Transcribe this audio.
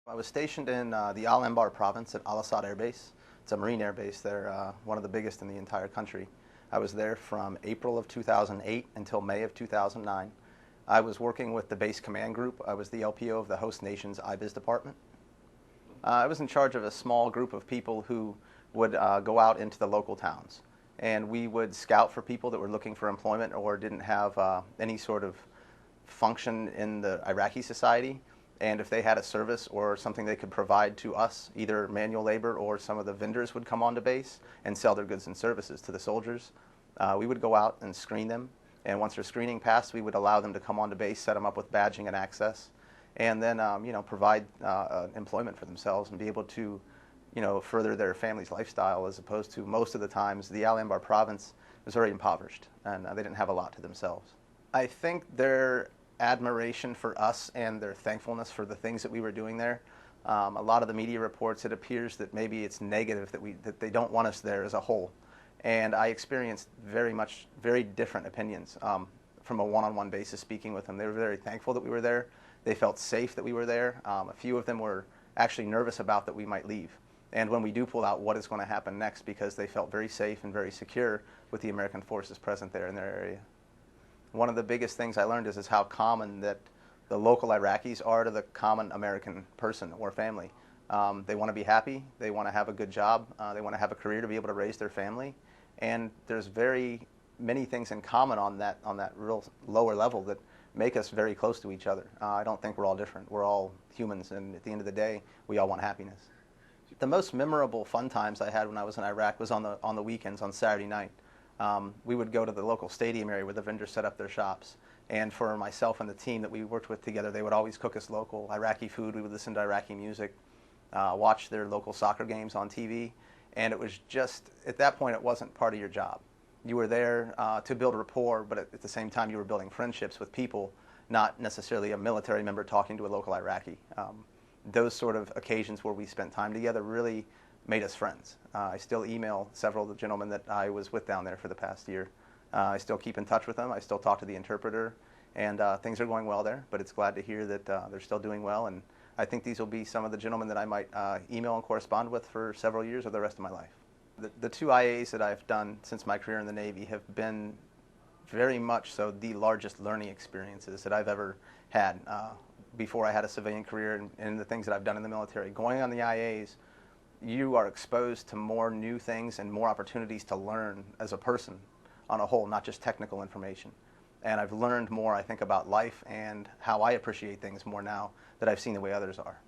I was stationed in the Al-Anbar province at Asad Airbase. It's a Marine airbase. They're one of the biggest in the entire country. I was there from April of 2008 until May of 2009. I was working with the base command group. I was the LPO of the host nation's IBIS department. I was in charge of a small group of people who would go out into the local towns. And we would scout for people that were looking for employment or didn't have any sort of function in the Iraqi society. And if they had a service or something they could provide to us, either manual labor or some of the vendors would come onto base and sell their goods and services to the soldiers. We would go out and screen them. And once their screening passed, we would allow them to come onto base, set them up with badging and access, and then provide employment for themselves and be able to further their family's lifestyle, as opposed to most of the times the Al-Anbar province was very impoverished and they didn't have a lot to themselves. I think their admiration for us and their thankfulness for the things that we were doing there. A lot of the media reports, it appears that maybe it's negative that they don't want us there as a whole. And I experienced very different opinions from a one-on-one basis speaking with them. They were very thankful that we were there. They felt safe that we were there. A few of them were actually nervous about that we might leave. And when we do pull out, what is going to happen next, because they felt very safe and very secure with the American forces present there in their area. One of the biggest things I learned is how common that the local Iraqis are to the common American person or family. They want to be happy, they want to have a good job, they want to have a career to be able to raise their family, and there's very many things in common on that real lower level that make us very close to each other. I don't think we're all different. We're all humans, and at the end of the day, we all want happiness. The most memorable fun times I had when I was in Iraq was on the weekends, on Saturday night. We would go to the local stadium area where the vendors set up their shops. And for myself and the team that we worked with together, they would always cook us local Iraqi food. We would listen to Iraqi music, watch their local soccer games on TV. And it was just, at that point, it wasn't part of your job. You were there to build rapport, but at the same time, you were building friendships with people, not necessarily a military member talking to a local Iraqi. Those sort of occasions where we spent time together really made us friends. I still email several of the gentlemen that I was with down there for the past year. I still keep in touch with them. I still talk to the interpreter, and things are going well there, but it's glad to hear that they're still doing well, and I think these will be some of the gentlemen that I might email and correspond with for several years or the rest of my life. The two IAs that I've done since my career in the Navy have been very much so the largest learning experiences that I've ever had before I had a civilian career, and the things that I've done in the military. Going on the IAs, you are exposed to more new things and more opportunities to learn as a person on a whole, not just technical information. And I've learned more, I think, about life and how I appreciate things more now that I've seen the way others are.